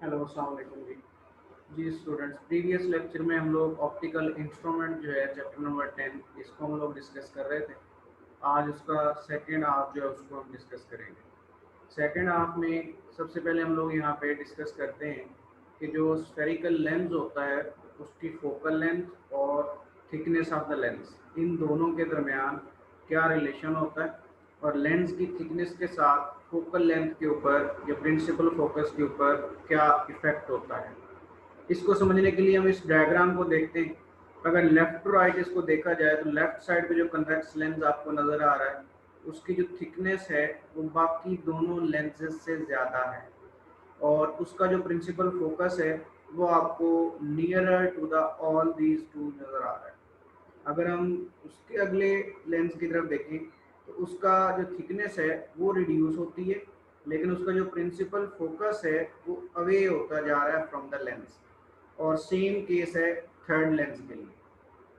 Hello, अस्सलाम वालेकुम जी। जी students, previous lecture में हम लोग ऑप्टिकल इंस्ट्रूमेंट जो है चैप्टर नंबर 10 इसको हम लोग डिस्कस कर रहे थे। आज उसका सेकेंड हाफ जो है उसको हम डिस्कस करेंगे। सेकेंड हाफ में सबसे पहले हम लोग यहाँ पे डिस्कस करते हैं कि जो स्फेरिकल लेंस होता है उसकी फोकल लेंथ और थिकनेस ऑफ द लेंस, इन दोनों के दरमियान क्या रिलेशन होता है और लेंस की थिकनेस के साथ फोकल लेंथ के ऊपर या प्रिंसिपल फोकस के ऊपर क्या इफेक्ट होता है। इसको समझने के लिए हम इस डायग्राम को देखते हैं। अगर लेफ्ट टू राइट इसको देखा जाए तो लेफ्ट साइड पे जो कन्वेक्स लेंस आपको नज़र आ रहा है उसकी जो थिकनेस है वो बाकी दोनों लेंसेज से ज़्यादा है और उसका जो प्रिंसिपल फोकस है वो आपको nearer to the all these two नज़र आ रहा है। अगर हम उसके अगले लेंस की तरफ देखें तो उसका जो थिकनेस है वो रिड्यूस होती है, लेकिन उसका जो प्रिंसिपल फोकस है वो अवे होता जा रहा है फ्रॉम द लेंस। और सेम केस है थर्ड लेंस के लिए।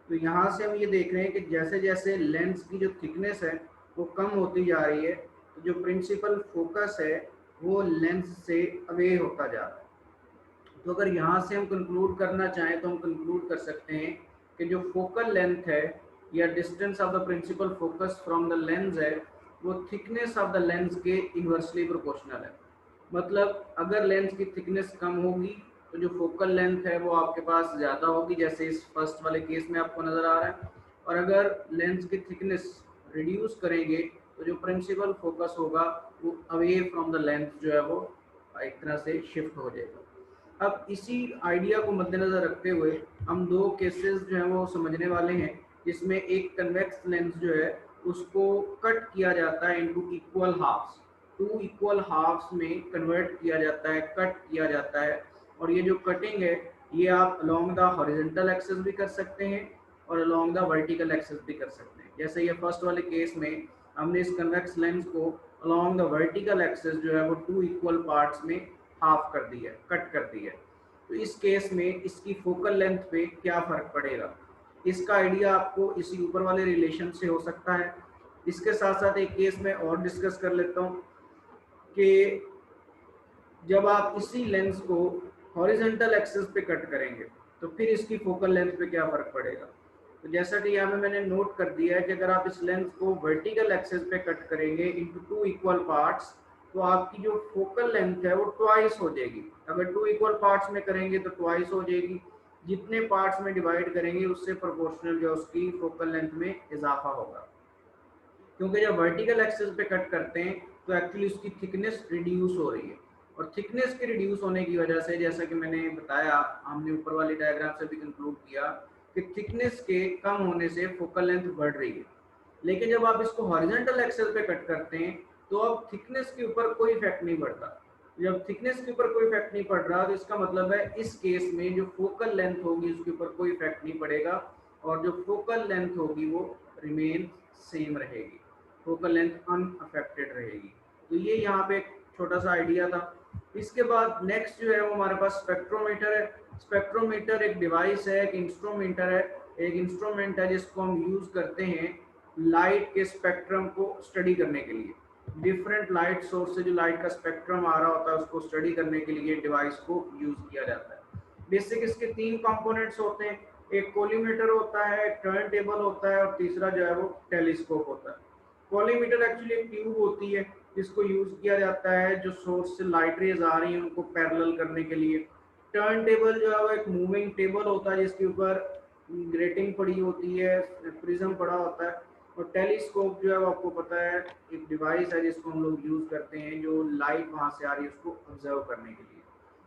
तो यहाँ से हम ये देख रहे हैं कि जैसे जैसे लेंस की जो थिकनेस है वो कम होती जा रही है तो जो प्रिंसिपल फोकस है वो लेंस से अवे होता जा रहा है। तो अगर यहाँ से हम कंक्लूड करना चाहें तो हम कंक्लूड कर सकते हैं कि जो फोकल लेंथ है या distance of the principal focus from the lens है वो थिकनेस ऑफ द लेंस के इन्वर्सली प्रोपोर्शनल है। मतलब अगर लेंस की थिकनेस कम होगी तो जो फोकल लेंथ है वो आपके पास ज़्यादा होगी, जैसे इस फर्स्ट वाले केस में आपको नज़र आ रहा है। और अगर लेंस की थिकनेस रिड्यूस करेंगे तो जो प्रिंसिपल फोकस होगा वो अवे फ्रॉम द लेंस जो है वो एक तरह से शिफ्ट हो जाएगा। अब इसी आइडिया को मद्देनजर रखते हुए हम दो केसेस जो हैं वो समझने वाले हैं, जिसमें एक कन्वेक्स लेंस जो है उसको कट किया जाता है into equal halves, two equal halves में कन्वर्ट किया जाता है, कट किया जाता है। और ये जो कटिंग है ये आप अलोंग द हॉरिजॉन्टल एक्सिस भी कर सकते हैं और अलोंग द वर्टिकल एक्सिस भी कर सकते हैं। जैसे ये फर्स्ट वाले केस में हमने इस कन्वेक्स लेंस को अलोंग द वर्टिकल एक्सिस जो है वो टू इक्वल पार्ट्स में हाफ कर दी है, कट कर दी है। तो इस केस में इसकी फोकल लेंथ पे क्या फ़र्क पड़ेगा, इसका आइडिया आपको इसी ऊपर वाले रिलेशन से हो सकता है। इसके साथ साथ एक केस में और डिस्कस कर लेता हूँ कि जब आप इसी लेंस को हॉरिजॉन्टल एक्सिस पे कट करेंगे तो फिर इसकी फोकल लेंथ पे क्या फ़र्क पड़ेगा। तो जैसा कि यहाँ पे मैंने नोट कर दिया है कि अगर आप इस लेंस को वर्टिकल एक्सिस पे कट करेंगे इनटू टू इक्वल पार्ट्स तो आपकी जो फोकल लेंथ है वो ट्वाइस हो जाएगी। अगर टू इक्वल पार्ट्स में करेंगे तो ट्वाइस हो जाएगी, जितने पार्ट्स में डिवाइड करेंगे उससे प्रोपोर्शनल जो उसकी फोकल लेंथ में इजाफा होगा। क्योंकि जब वर्टिकल एक्सिस पे कट करते हैं तो एक्चुअली उसकी थिकनेस रिड्यूस हो रही है और थिकनेस के रिड्यूस होने की वजह से, जैसा कि मैंने बताया, हमने ऊपर वाली डायग्राम से भी कंक्लूड किया कि थिकनेस के कम होने से फोकल लेंथ बढ़ रही है। लेकिन जब आप इसको हॉरिजॉन्टल एक्सिस पे कट करते हैं तो अब थिकनेस के ऊपर कोई इफेक्ट नहीं पड़ता। जब थिकनेस के ऊपर कोई इफेक्ट नहीं पड़ रहा तो इसका मतलब है इस केस में जो फोकल लेंथ होगी उसके ऊपर कोई इफेक्ट नहीं पड़ेगा और जो फोकल लेंथ होगी वो रिमेन सेम रहेगी, फोकल लेंथ अनअफेक्टेड रहेगी। तो ये यहाँ पे एक छोटा सा आइडिया था। इसके बाद नेक्स्ट जो है वो हमारे पास स्पेक्ट्रोमीटर है। स्पेक्ट्रोमीटर एक डिवाइस है, एक इंस्ट्रूमेंटर है, एक इंस्ट्रूमेंट है जिसको हम यूज़ करते हैं लाइट के स्पेक्ट्रम को स्टडी करने के लिए। डिफरेंट लाइट सोर्स से जो लाइट का स्पेक्ट्रम आ रहा होता है उसको स्टडी करने के लिए डिवाइस को यूज़ किया जाता है। बेसिक इसके तीन कंपोनेंट्स होते हैं, एक कोलीमीटर होता है, एक टर्न टेबल होता है और तीसरा जो है वो टेलीस्कोप होता है। कोलीमीटर एक्चुअली एक ट्यूब होती है जिसको यूज़ किया जाता है जो सोर्स से लाइट रेज आ रही हैं उनको पैरेलल करने के लिए। टर्न टेबल जो है वो एक मूविंग टेबल होता है जिसके ऊपर ग्रेटिंग पड़ी होती है, प्रिज्म पड़ा होता है। और टेलीस्कोप जो है वो आपको पता है एक डिवाइस है जिसको हम लोग यूज़ करते हैं जो लाइट वहाँ से आ रही है उसको ऑब्जर्व करने के लिए।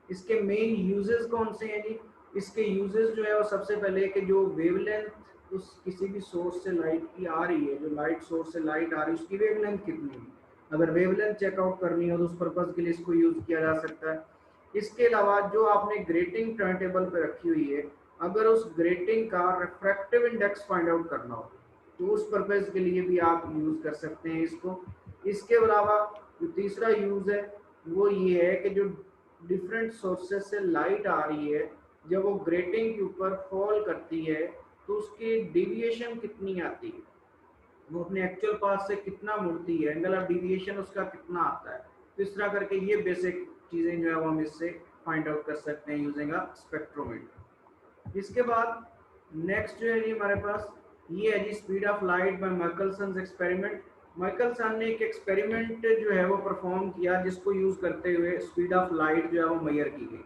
इसके मेन यूजेस कौन से हैं जी। इसके यूजेस जो है वो सबसे पहले कि जो वेवलेंथ उस किसी भी सोर्स से लाइट की आ रही है, जो लाइट सोर्स से लाइट आ रही है उसकी वेवलेंथ कितनी है, अगर वेवलेंथ चेकआउट करनी हो तो उस पर्पज़ के लिए इसको यूज़ किया जा सकता है। इसके अलावा जो आपने ग्रेटिंग टर्न टेबल पर रखी हुई है, अगर उस ग्रेटिंग का रिफ्रैक्टिव इंडेक्स फाइंड आउट करना हो तो उस पर्पज़ के लिए भी आप यूज़ कर सकते हैं इसको। इसके अलावा जो तीसरा यूज़ है वो ये है कि जो डिफरेंट सोर्सेज से लाइट आ रही है जब वो ग्रेटिंग के ऊपर फॉल करती है तो उसकी डेविएशन कितनी आती है, वो अपने एक्चुअल पाथ से कितना मुड़ती है, एंगल ऑफ डेविएशन उसका कितना आता है। तो इस तरह करके ये बेसिक चीज़ें जो है वो हम इससे फाइंड आउट कर सकते हैं यूजिंग अ स्पेक्ट्रोमीटर। इसके बाद नेक्स्ट जो है जी हमारे पास ये है जी speed of light by Michelson experiment. Michelson ने एक एक्सपेरिमेंट जो है वो परफॉर्म किया जिसको यूज करते हुए स्पीड ऑफ लाइट जो है वो मेजर की गई।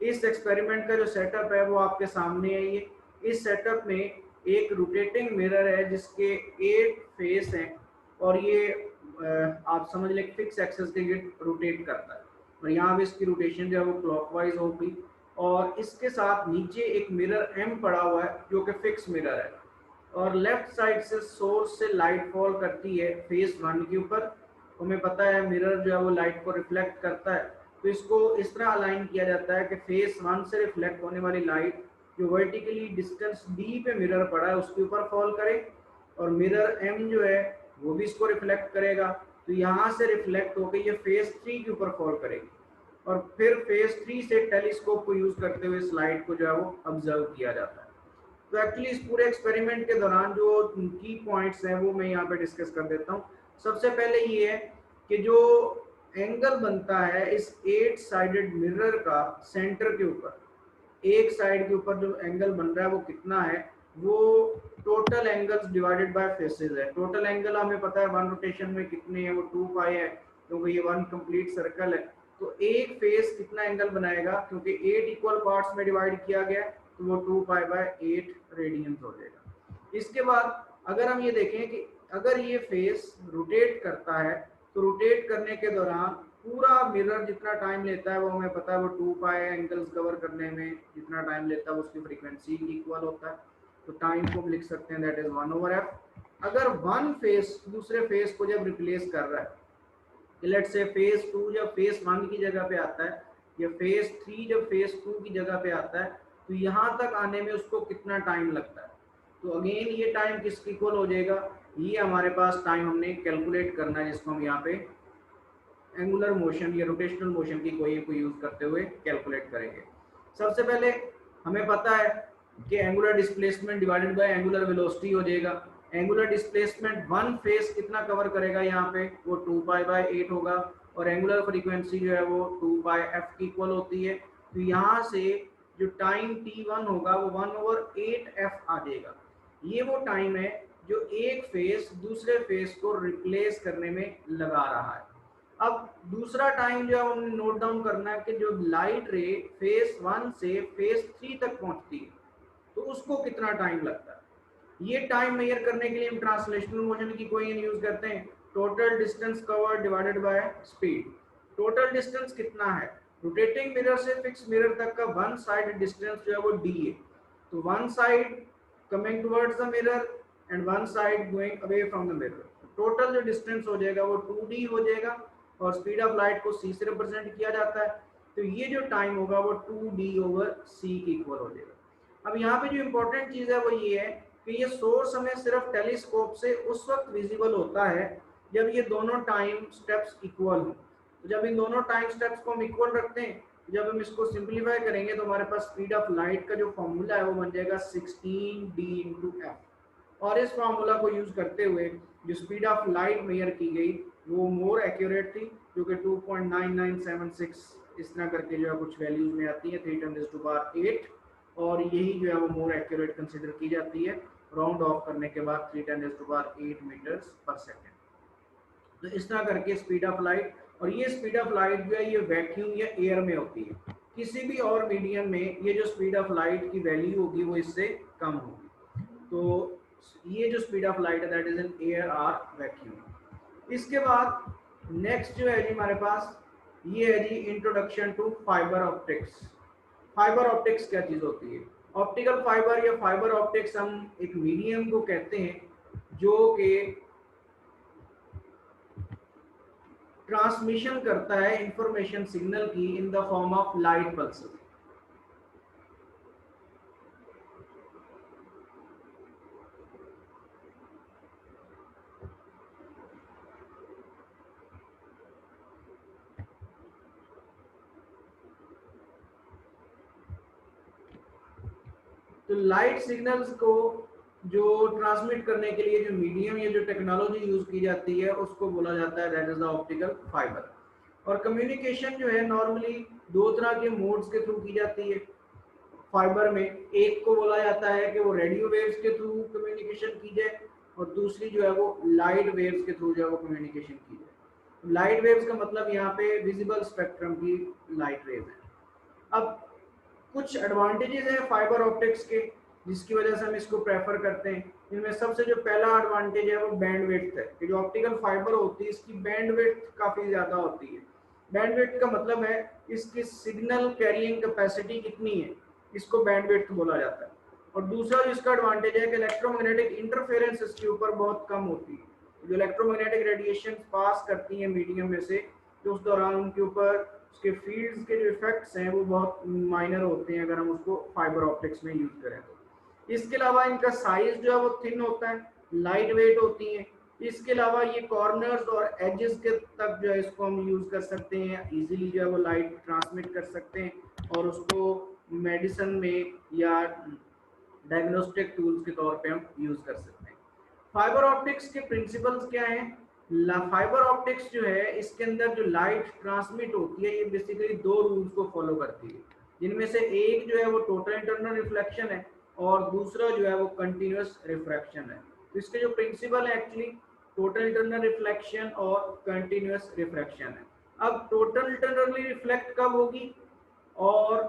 इस एक्सपेरिमेंट का जो सेटअप है वो आपके सामने है। ये इस सेटअप में एक रोटेटिंग मिरर है जिसके 8 फेस हैं और ये आप समझ लें फिक्स एक्सेस के ये रोटेट करता है और यहाँ पे इसकी रोटेशन जो है वो क्लॉकवाइज होगी और इसके साथ नीचे एक मिरर एम पड़ा हुआ है जो कि फिक्स मिरर है और लेफ्ट साइड से सोर्स से लाइट फॉल करती है फेस 1 के ऊपर। हमें पता है मिरर जो है वो लाइट को रिफ्लेक्ट करता है, तो इसको इस तरह अलाइन किया जाता है कि फेस 1 से रिफ्लेक्ट होने वाली लाइट जो वर्टिकली डिस्टेंस डी पे मिरर पड़ा है उसके ऊपर फॉल करे और मिरर एम जो है वो भी इसको रिफ्लेक्ट करेगा, तो यहाँ से रिफ्लेक्ट होकर ये फेस 3 के ऊपर फॉल करेगी और फिर फेस 3 से टेलीस्कोप को यूज करते हुए इस लाइट को जो है वो ऑब्जर्व किया जाता है। तो एक्चुअली इस पूरे एक्सपेरिमेंट के दौरान जो की पॉइंट्स हैं वो मैं यहाँ पे डिस्कस कर देता हूँ। सबसे पहले ये है कि जो एंगल बनता है इस 8 साइडेड मिरर का सेंटर के ऊपर, एक साइड के ऊपर जो एंगल बन रहा है वो कितना है, वो total angles divided by faces है। टोटल एंगल हमें पता है वन रोटेशन में कितने हैं, वो 2 पाई है क्योंकि ये वन कंप्लीट सर्कल है। तो एक फेस कितना एंगल बनाएगा, क्योंकि 8 इक्वल पार्ट्स में डिवाइड किया गया है तो वो 2 पाई बाय 8 रेडियंस हो जाएगा। इसके बाद अगर हम ये देखें कि अगर ये फेस रोटेट करता है तो रोटेट करने के दौरान पूरा मिरर जितना टाइम लेता है वो हमें पता है वो 2 पाई एंगल्स कवर करने में जितना टाइम लेता है उसकी फ्रीक्वेंसी इक्वल होता है, तो टाइम को हम लिख सकते हैं दैट इज 1/f। अगर वन फेस दूसरे फेस को जब रिप्लेस कर रहा है, लेट्स से फेस 2 जब फेस 1 की जगह पे आता है या फेस 3 जब फेस 2 की जगह पे आता है, तो यहाँ तक आने में उसको कितना टाइम लगता है, तो अगेन ये टाइम किसकी इक्वल हो जाएगा, ये हमारे पास टाइम हमने कैलकुलेट करना है जिसको हम यहाँ पे एंगुलर मोशन या रोटेशनल मोशन की कोई यूज करते हुए कैलकुलेट करेंगे। सबसे पहले हमें पता है कि angular displacement divided by angular velocity हो जाएगा। एंगुलर डिस्प्लेसमेंट वन फेस कितना कवर करेगा, यहाँ पे वो 2 पाई बाय 8 होगा और एंगुलर फ्रीक्वेंसी जो है वो 2 बाय एफ की इक्वल होती है। तो यहाँ से जो टाइम t1 होगा वो 1/8f आ जाएगा। ये वो टाइम है जो एक फेस दूसरे फेस को रिप्लेस करने में लगा रहा है। अब दूसरा टाइम जो है हमने नोट डाउन करना है कि जो लाइट रे फेस 1 से फेस 3 तक पहुंचती है तो उसको कितना टाइम लगता है। ये टाइम मेजर करने के लिए हम ट्रांसलेशनल मोशन की कोई यूज करते हैं, total distance covered divided by speed. Total distance कितना है, रोटेटिंग मिरर से फिक्स मिरर तक का वन साइड डिस्टेंस जो है वो d है, तो one side coming towards the mirror and one side going away from the mirror, total जो डिस्टेंस हो जाएगा वो 2d हो जाएगा और स्पीड ऑफ लाइट को c से रिप्रेजेंट किया जाता है, तो ये जो टाइम होगा वो 2d/c की इक्वल हो जाएगा। अब यहाँ पे जो इम्पोर्टेंट चीज़ है वो ये है कि ये सोर्स हमें सिर्फ टेलीस्कोप से उस वक्त विजिबल होता है जब ये दोनों टाइम स्टेप्स इक्वल हो। तो जब इन दोनों टाइम स्टेप्स को हम इक्वल रखते हैं, जब हम इसको सिंप्लीफाई करेंगे तो हमारे पास स्पीड ऑफ लाइट का जो फॉर्मूला है वो बन जाएगा 16d/f और इस फार्मूला को यूज करते हुए जो स्पीड ऑफ लाइट मेजर की गई वो मोर एक्यूरेट थी, जो कि 2.9976 इस तरह करके जो है कुछ वैल्यूज में आती है 3×8 और यही जो है वो मोर एक्यूरेट कंसिडर की जाती है राउंड ऑफ करने के बाद 3×8 मीटर्स पर सेकेंड। तो इस तरह करके स्पीड ऑफ लाइट, और ये स्पीड ऑफ लाइट जो है ये वैक्यूम या एयर में होती है, किसी भी और मीडियम में ये जो स्पीड ऑफ लाइट की वैल्यू होगी वो इससे कम होगी। तो ये जो स्पीड ऑफ लाइट है दैट इज इन एयर और वैक्यूम। इसके बाद नेक्स्ट जो है जी हमारे पास ये है जी introduction to fibre optics. Fibre optics क्या चीज होती है, ऑप्टिकल फाइबर या फाइबर ऑप्टिक्स हम एक मीडियम को कहते हैं जो कि ट्रांसमिशन करता है इंफॉर्मेशन सिग्नल की in the form of light pulses. तो लाइट सिग्नल्स को जो ट्रांसमिट करने के लिए जो मीडियम या जो टेक्नोलॉजी यूज की जाती है उसको बोला जाता है that is the optical fibre. और कम्युनिकेशन जो है नॉर्मली दो तरह के मोड्स के थ्रू की जाती है फाइबर में। एक को बोला जाता है कि वो रेडियो वेव्स के थ्रू कम्युनिकेशन की जाए, और दूसरी जो है वो लाइट वेव्स के थ्रू जो है वो कम्युनिकेशन की जाए। लाइट वेव्स का मतलब यहाँ पे विजिबल स्पेक्ट्रम की लाइट वेव है। अब कुछ एडवांटेजेस हैं फाइबर ऑप्टिक्स के जिसकी वजह से हम इसको प्रेफर करते हैं। इनमें सबसे जो पहला एडवांटेज है वो बैंडविड्थ है, कि जो ऑप्टिकल फाइबर होती है इसकी बैंडविड्थ काफ़ी ज़्यादा होती है। बैंडविड्थ का मतलब है इसकी सिग्नल कैरिंग कैपेसिटी कितनी है, इसको बैंडविड्थ बोला जाता है। और दूसरा जो इसका एडवांटेज है कि इलेक्ट्रोमैग्नेटिक इंटरफेरेंस इसके ऊपर बहुत कम होती है। जो इलेक्ट्रोमैग्नेटिक रेडिएशन पास करती है मीडियम में से, तो उस दौरान उनके ऊपर उसके फील्ड्स के जो इफेक्ट्स हैं वो बहुत माइनर होते हैं अगर हम उसको फाइबर ऑप्टिक्स में यूज करें तो। इसके अलावा इनका साइज जो है वो थिन होता है, लाइट वेट होती है। इसके अलावा ये कॉर्नर्स और एजेस के तक जो है इसको हम यूज कर सकते हैं, इजीली जो है वो लाइट ट्रांसमिट कर सकते हैं और उसको मेडिसिन में या डायग्नोस्टिक टूल्स के तौर पे हम यूज कर सकते हैं। फाइबर ऑप्टिक्स के प्रिंसिपल्स क्या हैं? फाइबर ऑप्टिक्स जो है इसके अंदर जो लाइट ट्रांसमिट होती है ये बेसिकली दो रूल्स को फॉलो करती है, जिनमें से एक जो है वो टोटल इंटरनल रिफ्लेक्शन है और दूसरा जो है वो कंटिन्यूअस रिफ्रैक्शन है। तो इसके जो प्रिंसिपल है एक्चुअली टोटल इंटरनल रिफ्लेक्शन और कंटिन्यूअस रिफ्रैक्शन है। अब टोटल इंटरनली रिफ्लेक्ट कब होगी और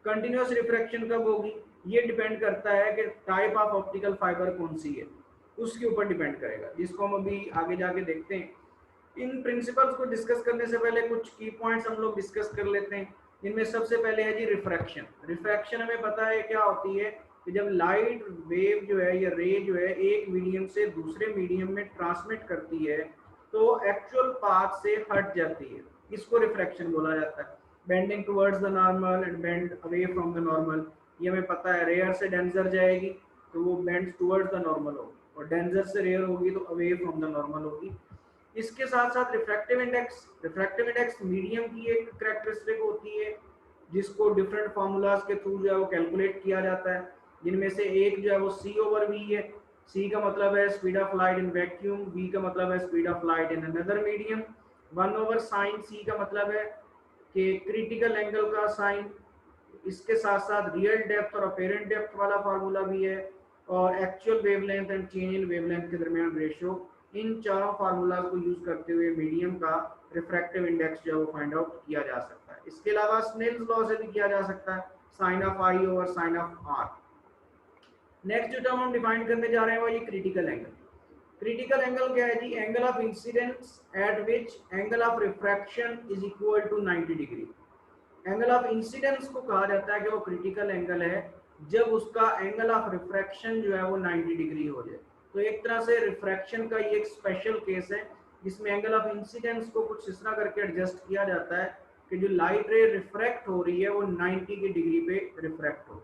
कंटिन्यूअस रिफ्रैक्शन कब होगी, ये डिपेंड करता है कि टाइप ऑफ ऑप्टिकल फाइबर कौन सी है, उसके ऊपर डिपेंड करेगा, जिसको हम अभी आगे जाके देखते हैं। इन प्रिंसिपल्स को डिस्कस करने से पहले कुछ की पॉइंट्स हम लोग डिस्कस कर लेते हैं। इनमें सबसे पहले है जी रिफ्रैक्शन। रिफ्रैक्शन हमें पता है क्या होती है कि जब लाइट वेव जो है या रे जो है एक मीडियम से दूसरे मीडियम में ट्रांसमिट करती है तो एक्चुअल पाथ से हट जाती है, इसको रिफ्रैक्शन बोला जाता है। Bending towards the normal and bend away from the normal, ये हमें पता है। रेयर से डेंसर जाएगी तो वो बेंड टुवर्ड्स द नॉर्मल होगी और डेंसर से रेयर होगी तो अवे फ्रॉम द नॉर्मल होगी। इसके साथ साथ रिफ्रैक्टिव इंडेक्स मीडियम की एक कैरेक्टरिस्टिक होती है जिसको डिफरेंट फार्मूलाज के थ्रू जो है वो कैलकुलेट किया जाता है, जिनमें से एक जो है वो C/V है। C का मतलब है speed of light in vacuum, V का मतलब है speed of light in another medium, 1/sin C का मतलब है कि क्रिटिकल एंगल का साइन। इसके साथ साथ रियल डेप्थ और अपेरेंट डेप्थ वाला फार्मूला भी है और actual wavelength and change in wavelength के दरमियान रेशियो। इन चारों फार्मूलाज को यूज करते हुए मीडियम का रिफ्रैक्टिव इंडेक्स जो है वो फाइंड आउट किया जा सकता है। इसके अलावा स्नेल्स लॉ से भी किया जा सकता है, sine of I over sine of R। Next जो टर्म हम डिफाइन करने जा रहे हैं वो ये क्रिटिकल एंगल। क्रिटिकल एंगल क्या है जी? Angle of incidence at which angle of refraction is equal to 90 degree. Angle of incidence को कहा जाता है कि वो क्रिटिकल एंगल है जब उसका एंगल ऑफ रिफ्रैक्शन जो है वो 90 डिग्री हो जाए। तो एक तरह से रिफ्रैक्शन का ये एक स्पेशल केस है जिसमें एंगल ऑफ इंसिडेंस को कुछ इस तरह करके एडजस्ट किया जाता है कि जो लाइट रे रिफ्रैक्ट हो रही है वो 90 की डिग्री पे रिफ्रैक्ट हो।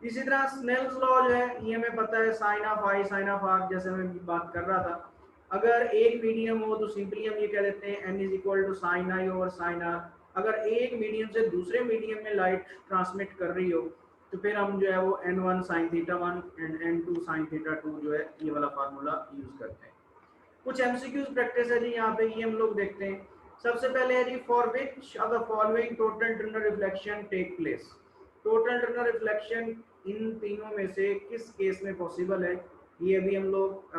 इसी तरह स्नेल्स लॉ जो है ये हमें पता है, sine of I sine of R, जैसे मैं बात कर रहा था। अगर एक मीडियम हो तो सिंपली हम ये कह देते हैं N is equal to sine I over sine R। अगर एक मीडियम से दूसरे मीडियम में लाइट ट्रांसमिट कर रही हो तो फिर हम जो है वो N1 sin θ1 and N2 sin θ2 जो है ये वाला फार्मूला यूज करते हैं। कुछ MCQs प्रैक्टिस है जी यहाँ पे, ये हम लोग देखते हैं। सबसे पहले है जी for which of the following total internal reflection take place. Total internal reflection इन तीनों में से किस केस में पॉसिबल है, ये अभी हम लोग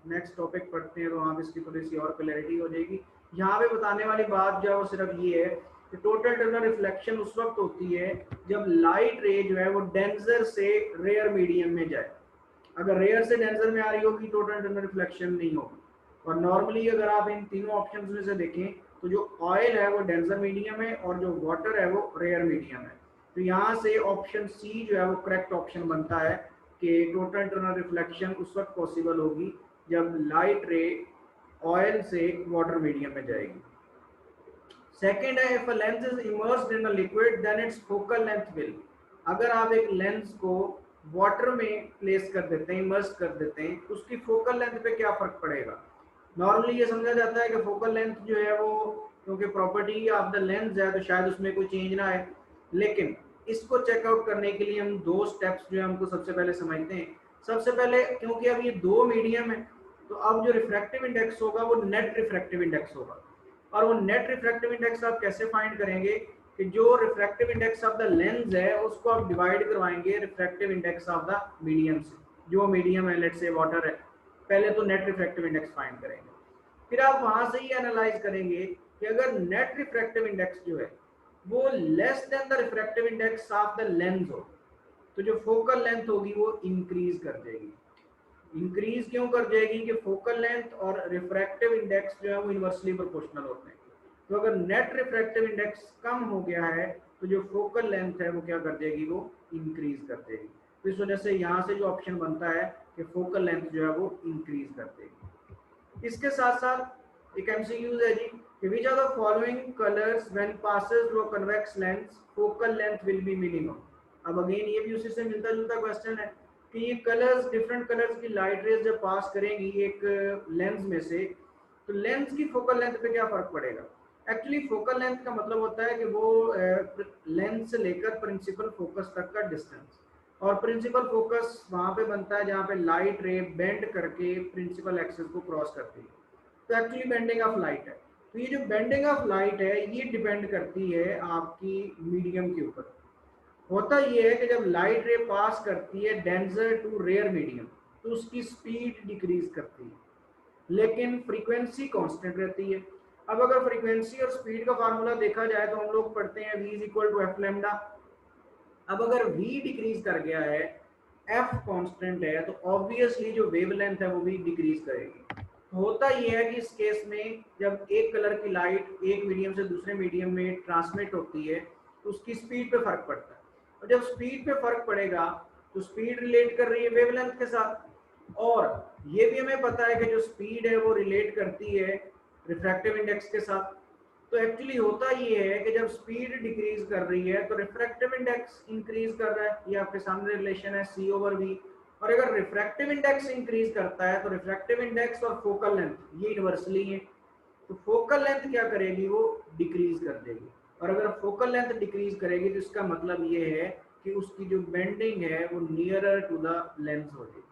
नेक्स्ट टॉपिक पढ़ते हैं तो वहाँ पे इसकी थोड़ी सी और क्लैरिटी हो जाएगी। यहाँ पे बताने वाली बात जो है वो सिर्फ ये है कि टोटल इंटरनल रिफ्लेक्शन उस वक्त होती है जब लाइट रे जो है वो डेंसर से रेयर मीडियम में जाए। अगर रेयर से डेंसर में आ रही होगी टोटल इंटरनल रिफ्लेक्शन नहीं होगी। और नॉर्मली अगर आप इन तीनों ऑप्शंस में से देखें तो जो ऑयल है वो डेंसर मीडियम है और जो वाटर है वो रेयर मीडियम है। तो यहाँ से ऑप्शन सी जो है वो करेक्ट ऑप्शन बनता है कि टोटल इंटरनल रिफ्लेक्शन उस वक्त पॉसिबल होगी जब लाइट रे ऑयल से वाटर मीडियम में जाएगी। सेकेंड है if a lens is immersed in a liquid then its focal length will. अगर आप एक लेंस को वाटर में प्लेस कर देते हैं, इमर्स कर देते हैं, तो उसकी फोकल लेंथ पे क्या फर्क पड़ेगा? नॉर्मली ये समझा जाता है कि फोकल लेंथ जो है वो क्योंकि प्रॉपर्टी ऑफ द लेंस है तो शायद उसमें कोई चेंज ना है, लेकिन इसको चेकआउट करने के लिए हम दो स्टेप्स जो है हमको सबसे पहले समझते हैं। सबसे पहले क्योंकि अब ये दो मीडियम है तो अब जो रिफ्रैक्टिव इंडेक्स होगा वो नेट रिफ्रैक्टिव इंडेक्स होगा। और वो नेट रिफ्रैक्टिव इंडेक्स आप कैसे फाइंड करेंगे कि जो refractive index of the lens है उसको आप डिवाइड करवाएंगे refractive index of the medium से। जो मीडियम है, लेट्स से वाटर है, पहले तो नेट रिफ्रैक्टिव इंडेक्स फाइंड करेंगे, फिर आप वहां से ही एनालाइज करेंगे कि अगर नेट रिफ्रैक्टिव इंडेक्स जो है वो less than the refractive index of the lens हो, तो जो फोकल लेंथ होगी वो इंक्रीज कर जाएगी। इंक्रीज क्यों कर जाएगी कि फोकल लेंथ और रिफ्रैक्टिव इंडेक्स जो है वो इनवर्सली प्रोपोर्शनल होते हैं। तो अगर नेट रिफ्रैक्टिव इंडेक्स कम हो गया है तो जो फोकल लेंथ है वो क्या कर देगी, वो इंक्रीज कर देगी। तो इस वजह से यहाँ से जो ऑप्शन बनता है कि फोकल लेंथ जो है वो इंक्रीज कर देगी। इसके साथ साथ एक एमसीक्यूज है जी कि which are the following colours when passes through a convex lens focal length will be minimum. अब अगेन ये भी उसी से मिलता जुलता क्वेश्चन है कि ये कलर्स, डिफरेंट कलर्स की लाइट रेज जब पास करेंगी एक लेंस में से, तो लेंस की फोकल लेंथ पे क्या फर्क पड़ेगा। एक्चुअली फोकल लेंथ का मतलब होता है कि वो लेंस से लेकर प्रिंसिपल फोकस तक का डिस्टेंस, और प्रिंसिपल फोकस वहां पे बनता है जहाँ पे लाइट रे बेंड करके प्रिंसिपल एक्सिस को क्रॉस करती है। तो एक्चुअली बेंडिंग ऑफ लाइट है, तो ये जो बेंडिंग ऑफ लाइट है ये डिपेंड करती है आपकी मीडियम के ऊपर। होता ये है कि जब लाइट रे पास करती है डेंसर टू रेयर मीडियम तो उसकी स्पीड डिक्रीज करती है, लेकिन फ्रीक्वेंसी कांस्टेंट रहती है। अब अगर फ्रीक्वेंसी और स्पीड का फार्मूला देखा जाए तो हम लोग पढ़ते हैं v is equal to f lambda. अब अगर v डिक्रीज कर गया है, f कांस्टेंट है, तो ऑब्वियसली जो वेवलेंथ है वो भी डिक्रीज करेगी। होता ये है कि इस केस में जब एक कलर की लाइट एक मीडियम से दूसरे मीडियम में ट्रांसमिट होती है तो उसकी स्पीड पे फर्क पड़ता है, और जब स्पीड पे फर्क पड़ेगा तो स्पीड रिलेट कर रही है वेवलेंथ के साथ, और ये भी हमें पता है कि जो स्पीड है वो रिलेट करती है रिफ्रैक्टिव इंडेक्स के साथ। तो एक्चुअली होता ये है कि जब स्पीड डिक्रीज कर रही है तो रिफ्रैक्टिव इंडेक्स इंक्रीज कर रहा है, ये आपके सामने रिलेशन है c ओवर v। और अगर रिफ्रैक्टिव इंडेक्स इंक्रीज करता है तो रिफ्रैक्टिव इंडेक्स और फोकल लेंथ ये इनवर्सली है, तो फोकल लेंथ क्या करेगी, वो डिक्रीज कर देगी। और अगर फोकल लेंथ डिक्रीज करेगी तो इसका मतलब ये है कि उसकी जो बेंडिंग है वो नियरर टू द लेंस हो जाएगी।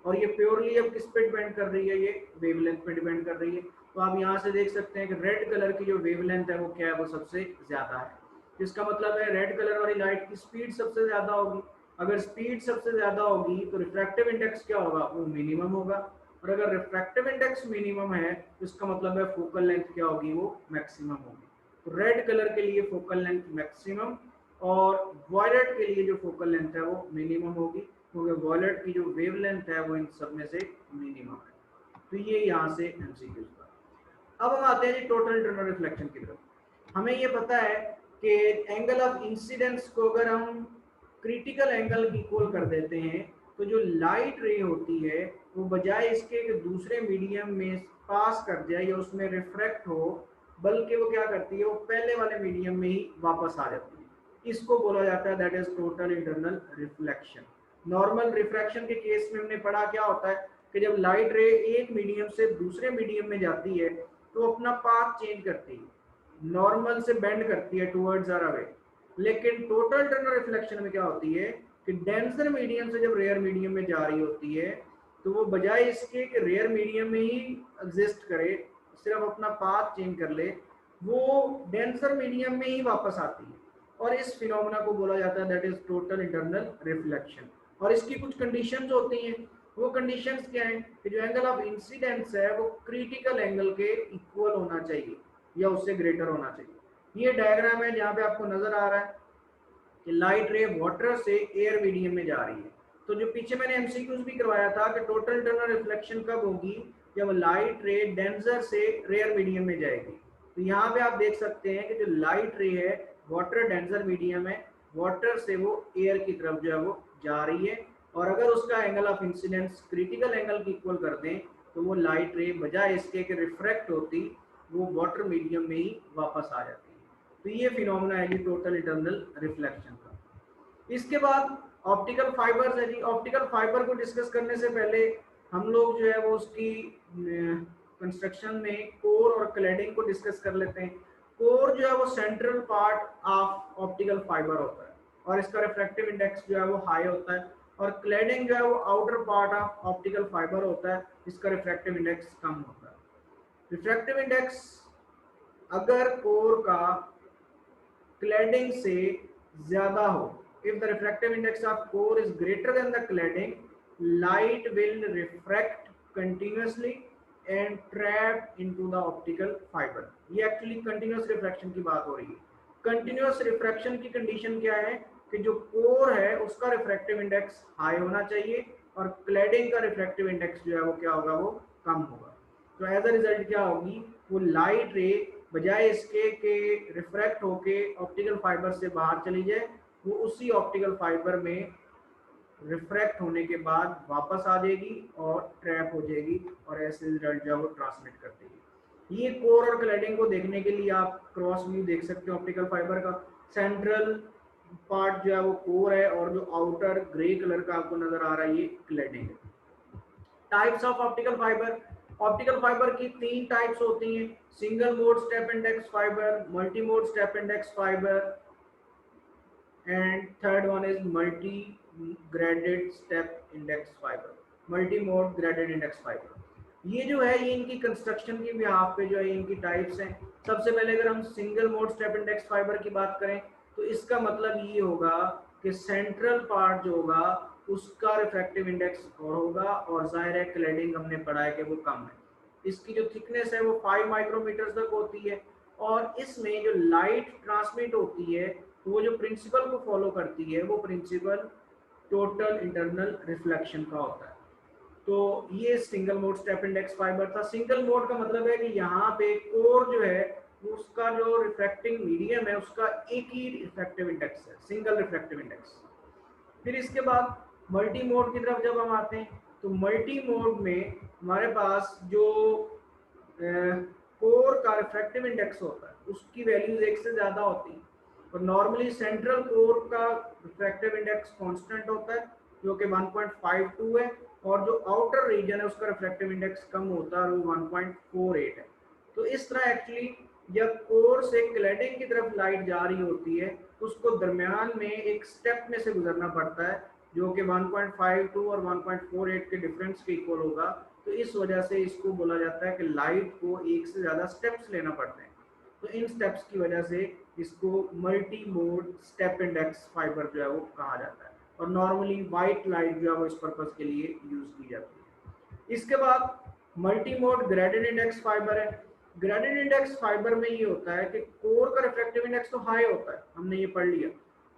और ये प्योरली अब किस पे डिपेंड कर रही है, ये वेवलेंथ पे डिपेंड कर रही है। तो आप यहाँ से देख सकते हैं कि रेड कलर की जो वेवलेंथ है वो क्या है, वो सबसे ज्यादा है, जिसका मतलब है रेड कलर वाली लाइट की स्पीड सबसे ज्यादा होगी। अगर स्पीड सबसे ज्यादा होगी तो रिफ्रैक्टिव इंडेक्स क्या होगा, वो मिनिमम होगा। और अगर रिफ्रैक्टिव इंडेक्स मिनिमम है तो इसका मतलब है फोकल लेंथ क्या होगी, वो मैक्सिमम होगी। तो रेड कलर के लिए फोकल लेंथ मैक्सिमम और वॉयलेट के लिए जो फोकल लेंथ है वो मिनिमम होगी, क्योंकि वॉयलेट की जो वेवलेंथ है वो इन सब में से मिनिमम है। तो ये यहाँ से एमसीक्यू था। अब हम आते हैं जी टोटल इंटरनल रिफ्लेक्शन की तरफ। हमें ये पता है कि एंगल ऑफ इंसिडेंस को अगर हम क्रिटिकल एंगल इक्वल कर देते हैं तो जो लाइट रे होती है वो बजाय इसके कि दूसरे मीडियम में पास कर जाए या उसमें रिफ्रैक्ट हो, बल्कि वो क्या करती है, वो पहले वाले मीडियम में ही वापस आ जाती है। इसको बोला जाता है that is total internal reflection. Normal refraction के केस में हमने पढ़ा क्या होता है कि जब लाइट रे एक मीडियम से दूसरे मीडियम में जाती है तो अपना पाथ चेंज करती है, नॉर्मल से बेंड करती है टुवर्ड्स आर अवे। लेकिन टोटल इंटरनल रिफ्लेक्शन में क्या होती है कि डेंसर मीडियम से जब रेयर मीडियम में जा रही होती है तो वो बजाय इसके कि रेयर मीडियम में ही एग्जिस्ट करे, सिर्फ अपना पाथ चेंज कर ले, वो डेंसर मीडियम में ही वापस आती है। और इस फिनोमेना को बोला जाता है that is total internal reflection. और इसकी कुछ कंडीशंस होती हैं। वो कंडीशंस क्या है कि जो एंगल ऑफ इंसिडेंस है वो क्रिटिकल एंगल के इक्वल होना चाहिए या उससे ग्रेटर होना चाहिए। ये डायग्राम है जहाँ पे आपको नजर आ रहा है कि लाइट रे वाटर से एयर मीडियम में जा रही है। तो जो पीछे मैंने एमसीक्यूज भी करवाया था कि टोटल इंटरनल रिफ्लेक्शन कब होगी, जब लाइट रे डेंसर से रेयर मीडियम में जाएगी। तो यहाँ पे आप देख सकते हैं कि जो लाइट रे है वाटर डेंसर मीडियम है, वाटर से वो एयर की तरफ जो है वो जा रही है। और अगर उसका angle of incidence critical angle की इक्वल कर दें तो वो लाइट रे बजाय इसके कि रिफ्रैक्ट होती वो वाटर मीडियम में ही वापस आ जाती है। तो ये फिनोमेना है जी टोटल इंटरनल रिफ्लेक्शन का। इसके बाद ऑप्टिकल फाइबर्स है जी। ऑप्टिकल फाइबर को डिस्कस करने से पहले हम लोग जो है वो उसकी कंस्ट्रक्शन में कोर और क्लैडिंग को डिस्कस कर लेते हैं। कोर जो है वो central part of optical fibre होता है और इसका रिफ्रैक्टिव इंडेक्स जो है वो हाई होता है, और क्लैडिंग जो है वो outer part of optical fibre होता है, इसका रिफ्रैक्टिव इंडेक्स कम होता है। रिफ्रैक्टिव इंडेक्स अगर कोर का क्लैडिंग से ज्यादा हो, if the refractive index of core is greater than the cladding, light will refract continuously and trap into the optical fiber। ये एक्चुअली कंटिन्यूस रिफ्रैक्शन की बात हो रही है। कंटिन्यूस रिफ्रैक्शन की कंडीशन क्या है कि जो कोर है उसका रिफ्रैक्टिव इंडेक्स हाई होना चाहिए और क्लैडिंग का रिफ्रैक्टिव इंडेक्स जो है वो क्या होगा, वो कम होगा। तो एज अ रिजल्ट क्या होगी, वो लाइट रे बजाय इसके के रिफ्रैक्ट होके ऑप्टिकल फाइबर से बाहर चली जाए, वो उसी ऑप्टिकल फाइबर में रिफ्रैक्ट होने के बाद वापस आ जाएगी और ट्रैप हो जाएगी और ऐसे रिजल्ट जो है वो ट्रांसमिट कर देगी। ये कोर और क्लैडिंग को देखने के लिए आप क्रॉस व्यू देख सकते हो ऑप्टिकल फाइबर का। सेंट्रल पार्ट जो है वो कोर है और जो आउटर ग्रे कलर का आपको नजर आ रहा है ये क्लैडिंग है। Types of optical fibre, optical fibre की तीन टाइप्स होती हैं, single mode step index fibre, multi mode step index fibre and third one is multi graded step index fibre, multi mode graded index fibre. ये जो है ये इनकी construction की बिहाफ पे जो है इनकी टाइप्स हैं। सबसे पहले अगर हम single mode step index fibre की बात करें तो इसका मतलब ये होगा कि सेंट्रल पार्ट जो होगा उसका रिफ्रैक्टिव इंडेक्स और होगा और जाहिर है क्लैडिंग हमने पढ़ा है कि वो कम है। इसकी जो थिकनेस है वो 5 माइक्रोमीटर तक होती है और इसमें जो लाइट ट्रांसमिट होती है तो वो जो प्रिंसिपल को फॉलो करती है वो प्रिंसिपल टोटल इंटरनल रिफ्लेक्शन का होता है। तो ये single mode step index fibre था। सिंगल मोड का मतलब है कि यहाँ पे कोर जो है उसका जो रिफ्रैक्टिंग मीडियम है उसका एक ही रिफ्रैक्टिव इंडेक्स है, सिंगल रिफ्रैक्टिव इंडेक्स। फिर इसके बाद मल्टी मोड की तरफ जब हम आते हैं तो मल्टी मोड में हमारे पास जो कोर का रिफ्रैक्टिव इंडेक्स होता है उसकी वैल्यूज एक से ज्यादा होती है और नॉर्मली सेंट्रल कोर का रिफ्रैक्टिव इंडेक्स कांस्टेंट होता है जो कि 1.52 है और जो आउटर रीजन है उसका रिफ्रैक्टिव इंडेक्स कम होता है और वो 1.48 है। तो इस तरह एक्चुअली जब कोर से क्लैडिंग की तरफ लाइट जा रही होती है उसको दरमियान में एक स्टेप में से गुजरना पड़ता है जो कि 1.52 और 1.48 के डिफरेंस के इक्वल होगा। तो इस वजह से इसको बोला जाता है कि लाइट को एक से ज़्यादा स्टेप्स लेना पड़ते हैं। तो इन स्टेप्स की वजह से इसको multi mode step index fibre जो है वो कहा जाता है और नॉर्मली वाइट लाइट जो है वो इस पर्पज़ के लिए यूज़ की जाती है। इसके बाद multi mode graded index fibre है। ग्रेडेड इंडेक्स फाइबर में ये होता है कि कोर का रिफ्रैक्टिव इंडेक्स तो हाई होता है, हमने ये पढ़ लिया,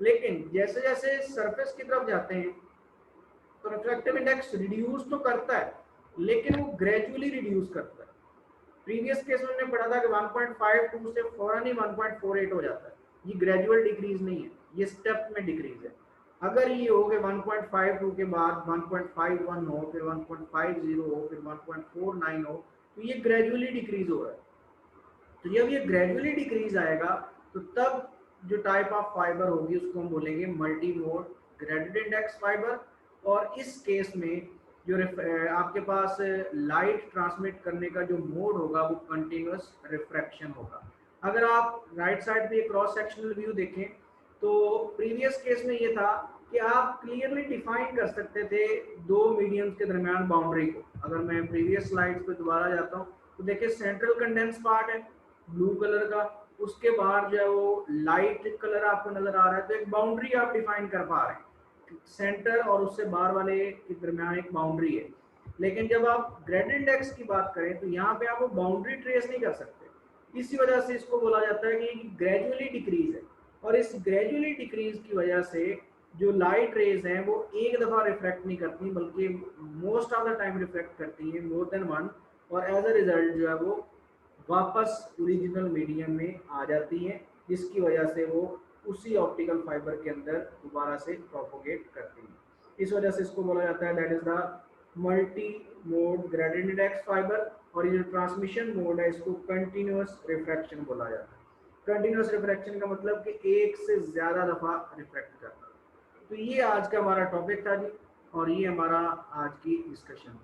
लेकिन जैसे जैसे सरफेस की तरफ जाते हैं तो रिफ्रैक्टिव इंडेक्स रिड्यूस तो करता है लेकिन वो ग्रेजुअली रिड्यूस करता है। प्रीवियस केस में हमने पढ़ा था कि 1.52 से फौरन ही 1.48 हो जाता है। ये ग्रेजुअल डिक्रीज नहीं है, ये स्टेप में डिक्रीज है। अगर ये हो गए 1.52 के बाद 1.51 हो, फिर 1.50 हो, फिर 1.49 हो, तो ये ग्रेजुअली डिक्रीज हो रहा है। तो जब ये ग्रेजुअली डिक्रीज आएगा तो तब जो टाइप ऑफ फाइबर होगी उसको हम बोलेंगे multi mode graded index fibre. और इस केस में जो आपके पास लाइट ट्रांसमिट करने का जो मोड होगा वो कंटिन्यूअस रिफ्रैक्शन होगा। अगर आप राइट साइड पे क्रॉस सेक्शनल व्यू देखें तो प्रीवियस केस में ये था कि आप क्लियरली डिफाइन कर सकते थे दो मीडियम्स के दरमियान बाउंड्री को। अगर मैं प्रीवियस स्लाइड्स पे दोबारा जाता हूँ तो देखिए सेंट्रल कंडेंस पार्ट है ब्लू कलर का, उसके बाहर जो है वो लाइट कलर आपको नजर आ रहा है, तो एक बाउंड्री आप डिफाइन कर पा रहे हैं, सेंटर और उससे बाहर वाले के दरमियान एक बाउंड्री है। लेकिन जब आप ग्रेडेड इंडेक्स की बात करें तो यहाँ पे आप वो बाउंड्री ट्रेस नहीं कर सकते। इसी वजह से इसको बोला जाता है कि ग्रेजुअली डिक्रीज है और इस ग्रेजुअली डिक्रीज की वजह से जो लाइट रेज हैं वो एक दफा रिफ्लेक्ट नहीं करती बल्कि most of the time reflect करती हैं, मोर देन वन, और एज अ रिजल्ट जो है वो वापस ओरिजिनल मीडियम में आ जाती हैं, जिसकी वजह से वो उसी ऑप्टिकल फाइबर के अंदर दोबारा से प्रोपोगेट करती हैं। इस वजह से इसको बोला जाता है that is the multi mode graded index fibre. और ये जो ट्रांसमिशन मोड है इसको कंटिन्यूअस रिफ्रैक्शन बोला जाता है। कंटिन्यूअस रिफ्रैक्शन का मतलब कि एक से ज्यादा दफा रिफ्रैक्ट करना। तो ये आज का हमारा टॉपिक था जी और ये हमारा आज की डिस्कशन।